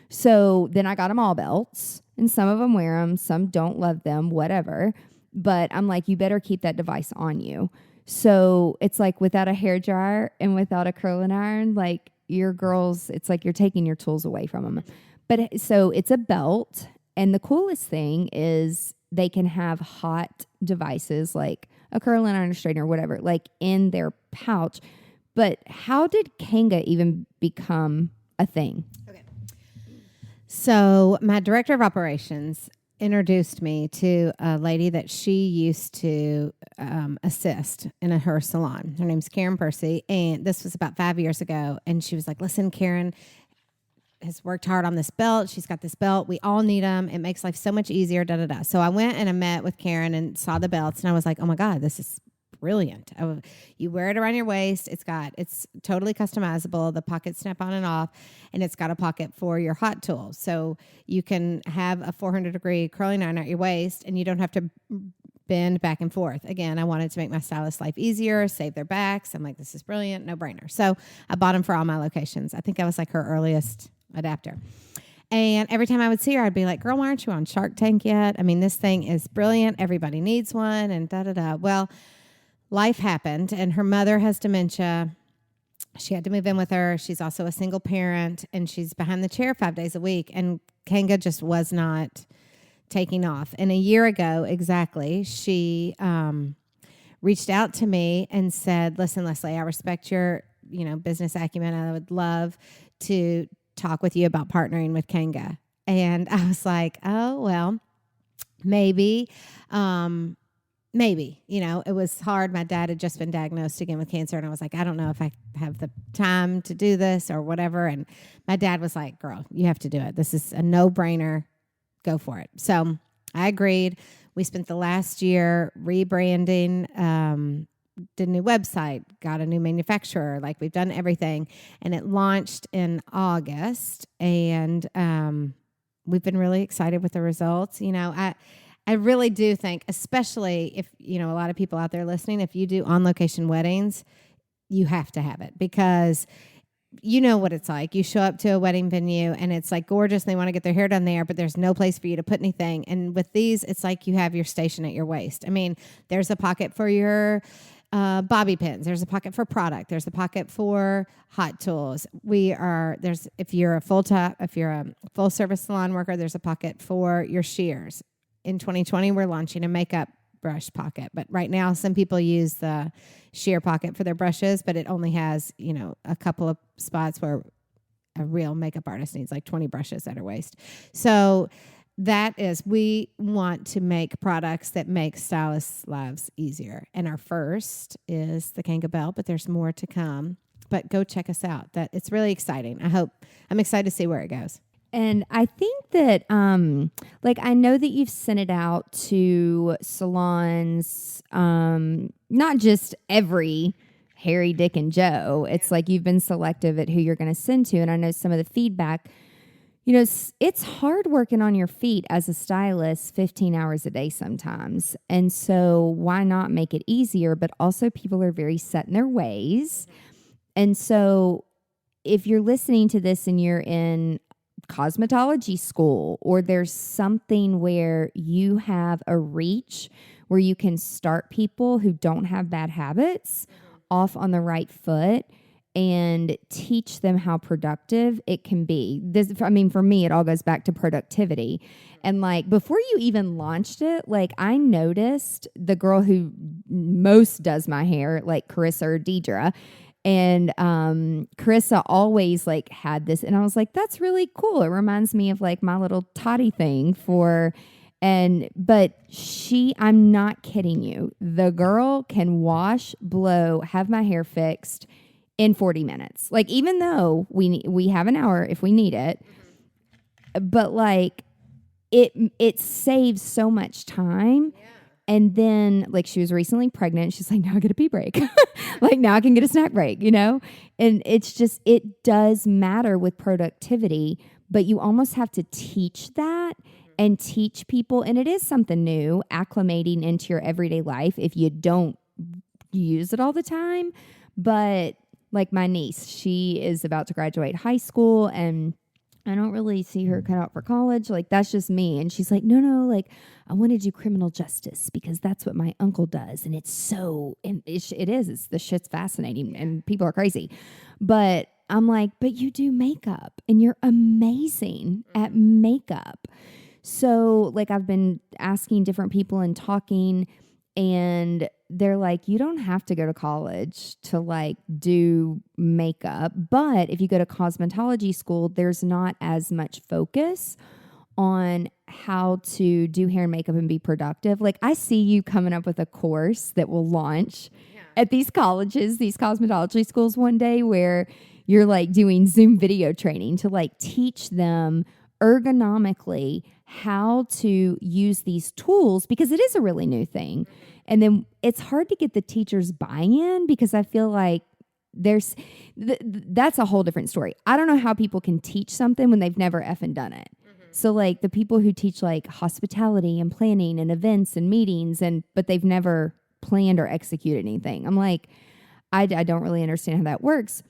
So then I got them all belts, and some of them wear them, some don't love them, whatever. But I'm like, you better keep that device on you. So it's like, without a hair dryer and without a curling iron, like, your girls, it's like you're taking your tools away from them. But so it's a belt, and the coolest thing is they can have hot devices like a curling iron, a straightener, whatever, like in their pouch. But how did Kanga even become a thing? So my director of operations introduced me to a lady that she used to assist in her salon. Her name's Karen Percy, and this was about 5 years ago. And she was like, listen, Karen has worked hard on this belt. She's got this belt. We all need them. It makes life so much easier, da, da, da. So I went and I met with Karen and saw the belts, and I was like, oh my God, this is brilliant. You wear it around your waist. It's totally customizable. The pockets snap on and off, and it's got a pocket for your hot tool. So you can have a 400-degree curling iron at your waist, and you don't have to bend back and forth. Again, I wanted to make my stylist life easier, save their backs. I'm like, this is brilliant, no brainer. So I bought them for all my locations. I think I was like her earliest adapter. And every time I would see her, I'd be like, girl, why aren't you on Shark Tank yet? I mean, this thing is brilliant. Everybody needs one, and da-da-da. Well, life happened, and her mother has dementia. She had to move in with her. She's also a single parent, and she's behind the chair 5 days a week. And Kanga just was not taking off. And a year ago, exactly, she reached out to me and said, listen, Leslie, I respect your, business acumen. I would love to talk with you about partnering with Kanga. And I was like, oh, well, maybe. Maybe, it was hard. My dad had just been diagnosed again with cancer, and I was like, I don't know if I have the time to do this or whatever. And my dad was like, girl, you have to do it. This is a no-brainer. Go for it. So I agreed. We spent the last year rebranding, did a new website, got a new manufacturer. Like, we've done everything. And it launched in August, and we've been really excited with the results. I really do think, especially if, a lot of people out there listening, if you do on-location weddings, you have to have it, because you know what it's like. You show up to a wedding venue and it's like gorgeous. And they want to get their hair done there, but there's no place for you to put anything. And with these, it's like you have your station at your waist. I mean, there's a pocket for your bobby pins. There's a pocket for product. There's a pocket for hot tools. If you're a full service salon worker, there's a pocket for your shears. In 2020, we're launching a makeup brush pocket. But right now, some people use the shear pocket for their brushes, but it only has, a couple of spots where a real makeup artist needs like 20 brushes at her waist. So we want to make products that make stylists' lives easier. And our first is the Kanga belt, but there's more to come. But go check us out. It's really exciting. I'm excited to see where it goes. And I think that, I know that you've sent it out to salons, not just every Harry, Dick, and Joe. It's like you've been selective at who you're going to send to. And I know some of the feedback, it's hard working on your feet as a stylist 15 hours a day sometimes. And so why not make it easier? But also people are very set in their ways. And so if you're listening to this and you're in cosmetology school, or there's something where you have a reach where you can start people who don't have bad habits off on the right foot and teach them how productive it can be. For me, it all goes back to productivity. And before you even launched it, I noticed the girl who most does my hair, like Carissa or Deidre, and Carissa always had this, and I was like, that's really cool. It reminds me of my little toddy thing but I'm not kidding you. The girl can wash, blow, have my hair fixed in 40 minutes. Even though we have an hour if we need it, but it saves so much time. Yeah. And then, she was recently pregnant. She's like, now I get a pee break. Now I can get a snack break, And it's just, it does matter with productivity, but you almost have to teach that and teach people. And it is something new, acclimating into your everyday life if you don't use it all the time. But my niece, she is about to graduate high school, and I don't really see her cut out for college. That's just me. And she's like, no, I want to do criminal justice because that's what my uncle does. And it's so, and it is, the shit's fascinating and people are crazy. But I'm like, but you do makeup and you're amazing at makeup. So I've been asking different people and talking, And they're like, you don't have to go to college to like do makeup. But if you go to cosmetology school, there's not as much focus on how to do hair and makeup and be productive. Like I see you coming up with a course that will launch at these colleges, these cosmetology schools one day, where you're like doing Zoom video training to like teach them ergonomically how to use these tools, because it is a really new thing. And then it's hard to get the teachers buy-in, because I feel like that's a whole different story. I don't know how people can teach something when they've never effing done it. So like the people who teach like hospitality and planning and events and meetings, but they've never planned or executed anything. I'm like, I don't really understand how that works.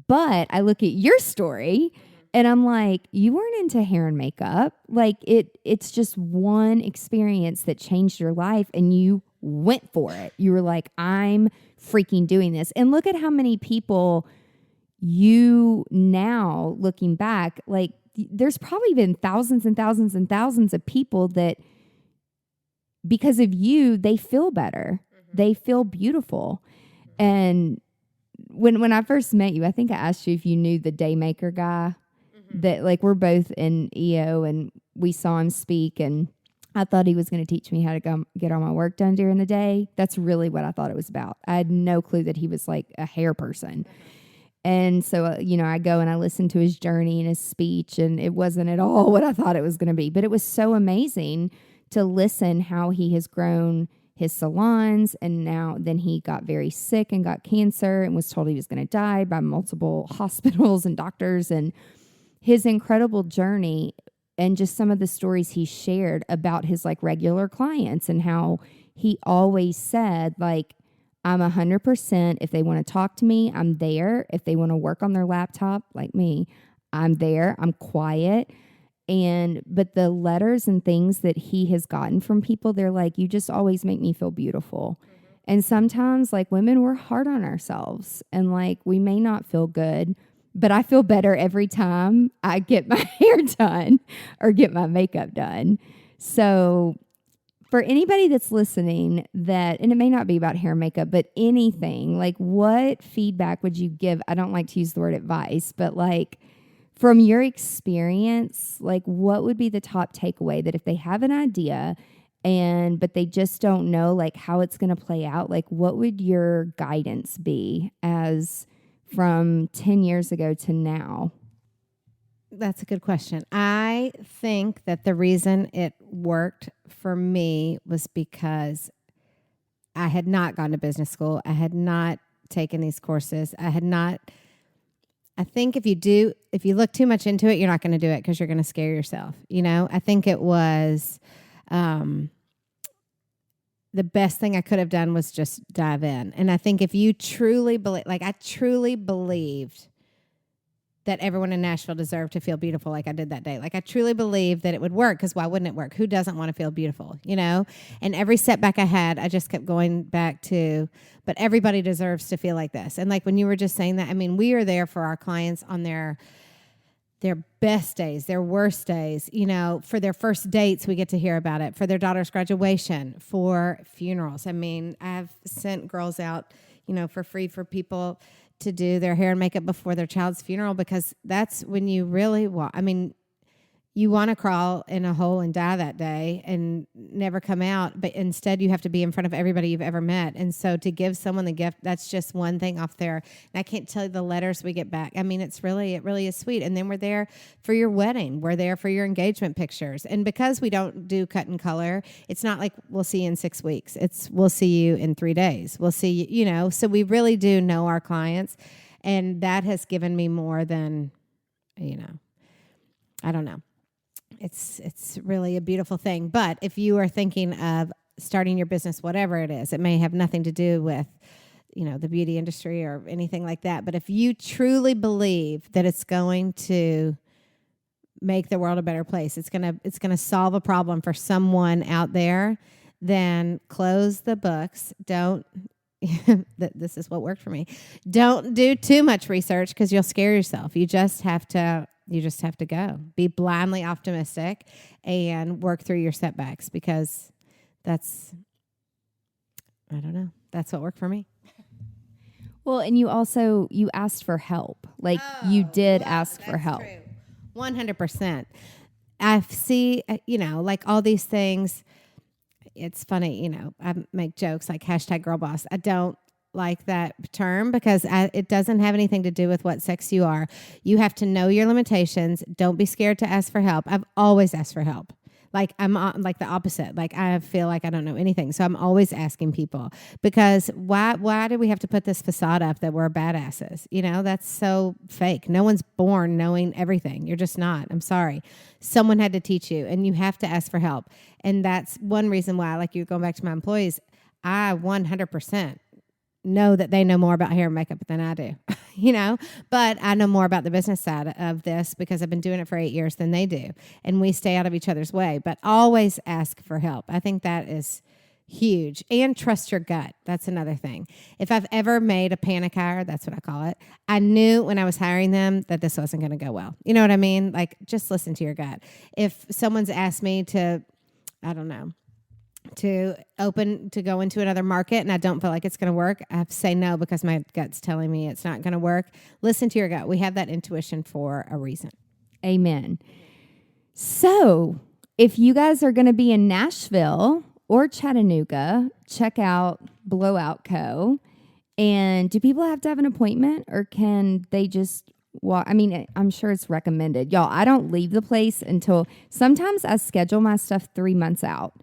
But I look at your story and I'm like, you weren't into hair and makeup. Like it's just one experience that changed your life and you went for it. You were like, I'm freaking doing this. And look at how many people you now, looking back, like there's probably been thousands and thousands and thousands of people that because of you, they feel better. They feel beautiful. And when I first met you, I think I asked you if you knew the Daymaker guy that like we're both in EO and we saw him speak, and I thought he was going to teach me how to go get all my work done during the day. That's really what I thought it was about. I had no clue that he was like a hair person. And so, I go and I listen to his journey and his speech, and it wasn't at all what I thought it was going to be. But it was so amazing to listen how he has grown his salons. And then he got very sick and got cancer and was told he was going to die by multiple hospitals and doctors. And his incredible journey and just some of the stories he shared about his like regular clients, and how he always said, like, I'm 100%. If they want to talk to me, I'm there. If they want to work on their laptop like me, I'm there. I'm quiet. But the letters and things that he has gotten from people, they're like, you just always make me feel beautiful. And sometimes like women, we're hard on ourselves and like we may not feel good, but I feel better every time I get my hair done or get my makeup done. So for anybody that's listening and it may not be about hair and makeup, but anything, like what feedback would you give? I don't like to use the word advice, but like from your experience, like what would be the top takeaway that if they have an idea but they just don't know like how it's going to play out, like what would your guidance be as from 10 years ago to now? That's a good question. I think that the reason it worked for me was because I had not gone to business school. I had not taken these courses. I think if you look too much into it, you're not going to do it because you're going to scare yourself. I think it was the best thing I could have done was just dive in. And I think if you truly believe, like I truly believed that everyone in Nashville deserved to feel beautiful like I did that day. Like I truly believed that it would work, because why wouldn't it work? Who doesn't want to feel beautiful, And every setback I had, I just kept going back to, but everybody deserves to feel like this. And like when you were just saying that, I mean, we are there for our clients on their best days, their worst days, for their first dates, we get to hear about it, for their daughter's graduation, for funerals. I mean, I've sent girls out, for free for people to do their hair and makeup before their child's funeral, because that's when you really you want to crawl in a hole and die that day and never come out, but instead you have to be in front of everybody you've ever met. And so to give someone the gift, that's just one thing off there. And I can't tell you the letters we get back. I mean, it really is sweet. And then we're there for your wedding. We're there for your engagement pictures. And because we don't do cut and color, it's not like we'll see you in 6 weeks. We'll see you in 3 days. We'll see you, so we really do know our clients. And that has given me more than, I don't know. It's really a beautiful thing. But if you are thinking of starting your business, whatever it is, it may have nothing to do with, the beauty industry or anything like that. But if you truly believe that it's going to make the world a better place, it's gonna solve a problem for someone out there, then close the books. Don't. This is what worked for me. Don't do too much research, because you'll scare yourself. You just have to go. Be blindly optimistic and work through your setbacks, because that's I don't know. That's what worked for me. Well, and you asked for help. Like you did ask for help. True. 100%. I see, like all these things. It's funny, I make jokes like hashtag girl boss. I don't like that term because it doesn't have anything to do with what sex you are. You have to know your limitations. Don't be scared to ask for help. I've always asked for help. Like I'm like the opposite. Like I feel like I don't know anything. So I'm always asking people because why do we have to put this facade up that we're badasses? That's so fake. No one's born knowing everything. You're just not. I'm sorry. Someone had to teach you and you have to ask for help. And that's one reason why, like you're going back to my employees, I 100% know that they know more about hair and makeup than I do, but I know more about the business side of this because I've been doing it for 8 years than they do. And we stay out of each other's way, but always ask for help. I think that is huge. And trust your gut. That's another thing. If I've ever made a panic hire, that's what I call it. I knew when I was hiring them that this wasn't going to go well. You know what I mean? Like just listen to your gut. If someone's asked me to, I don't know, to go into another market and I don't feel like it's going to work, I have to say no because my gut's telling me it's not going to work. Listen to your gut. We have that intuition for a reason. Amen. So if you guys are going to be in Nashville or Chattanooga, check out Blowout Co. And do people have to have an appointment or can they just walk? I mean, I'm sure it's recommended. Y'all, I don't leave the place until sometimes I schedule my stuff 3 months out.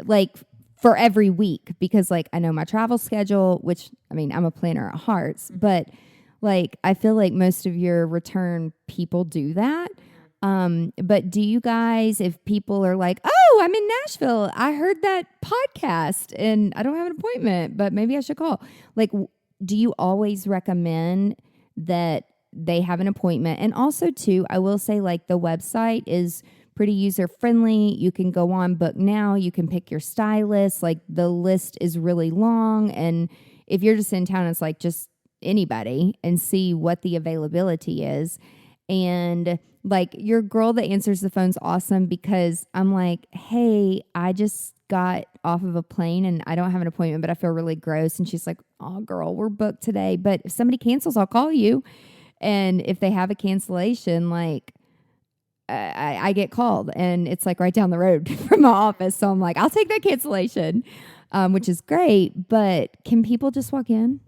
Like for every week because like I know my travel schedule, which I mean I'm a planner at heart, but like I feel like most of your return people do that. But do you guys, if people are like, oh, I'm in Nashville, I heard that podcast and I don't have an appointment, but maybe I should call. Like, do you always recommend that they have an appointment? And also too, I will say like the website is pretty user friendly. You can go on book now. You can pick your stylist. Like the list is really long. And if you're just in town, it's like just anybody and see what the availability is. And like your girl that answers the phone's awesome because I'm like, hey, I just got off of a plane and I don't have an appointment, but I feel really gross. And she's like, oh girl, we're booked today. But if somebody cancels, I'll call you. And if they have a cancellation, like, I get called and it's like right down the road from my office. So I'm like, I'll take that cancellation, which is great. But can people just walk in?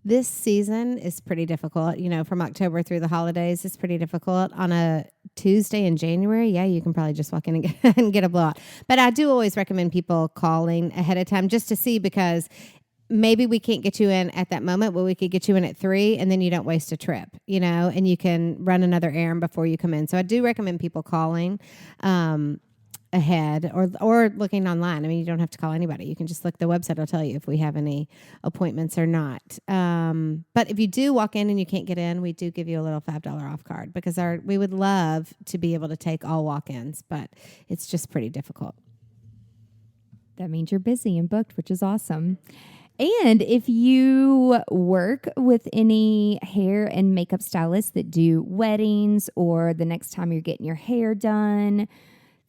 This season is pretty difficult. From October through the holidays, it's pretty difficult. On a Tuesday in January, yeah, you can probably just walk in and get a blowout. But I do always recommend people calling ahead of time just to see because maybe we can't get you in at that moment, but we could get you in at 3 and then you don't waste a trip, and you can run another errand before you come in. So I do recommend people calling ahead or looking online. I mean, you don't have to call anybody. You can just look the website. It'll tell you if we have any appointments or not. But if you do walk in and you can't get in, we do give you a little $5 off card because we would love to be able to take all walk-ins, but it's just pretty difficult. That means you're busy and booked, which is awesome. And if you work with any hair and makeup stylists that do weddings or the next time you're getting your hair done,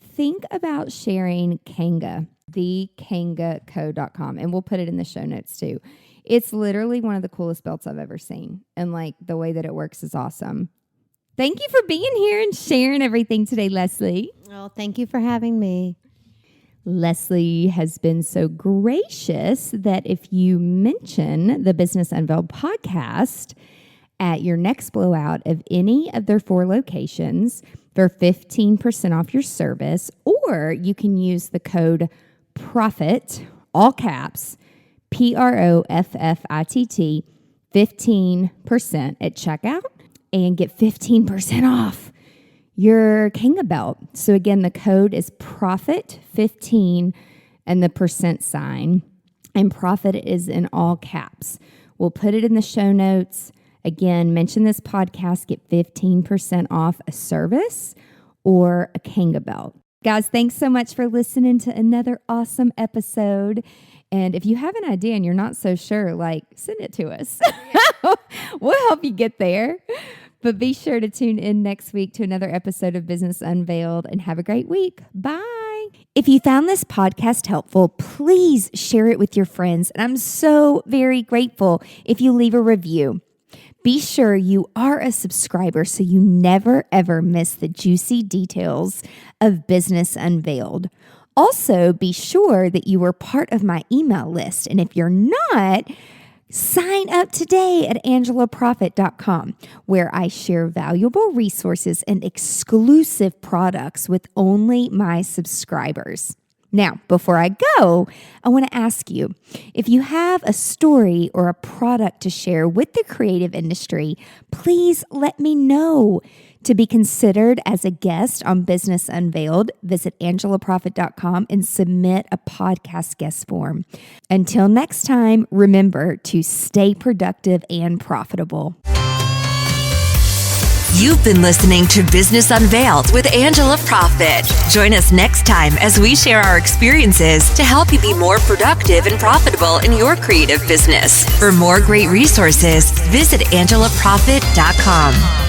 think about sharing Kanga, thekangaco.com. And we'll put it in the show notes too. It's literally one of the coolest belts I've ever seen. And like the way that it works is awesome. Thank you for being here and sharing everything today, Leslie. Well, thank you for having me. Leslie has been so gracious that if you mention the Business Unveiled podcast at your next blowout of any of their 4 locations for 15% off your service, or you can use the code PROFIT, all caps, PROFFITT, 15% at checkout and get 15% off your Kanga belt. So again, the code is PROFIT15 and the % sign. And profit is in all caps. We'll put it in the show notes. Again, mention this podcast, get 15% off a service or a Kanga belt. Guys, thanks so much for listening to another awesome episode. And if you have an idea and you're not so sure, like, send it to us. We'll help you get there. But be sure to tune in next week to another episode of Business Unveiled and have a great week. Bye. If you found this podcast helpful, please share it with your friends. And I'm so very grateful if you leave a review. Be sure you are a subscriber so you never, ever miss the juicy details of Business Unveiled. Also, be sure that you are part of my email list. And if you're not, sign up today at angelaprofit.com, where I share valuable resources and exclusive products with only my subscribers. Now, before I go, I want to ask you, if you have a story or a product to share with the creative industry, please let me know. To be considered as a guest on Business Unveiled, visit angelaprofit.com and submit a podcast guest form. Until next time, remember to stay productive and profitable. You've been listening to Business Unveiled with Angela Profit. Join us next time as we share our experiences to help you be more productive and profitable in your creative business. For more great resources, visit angelaprofit.com.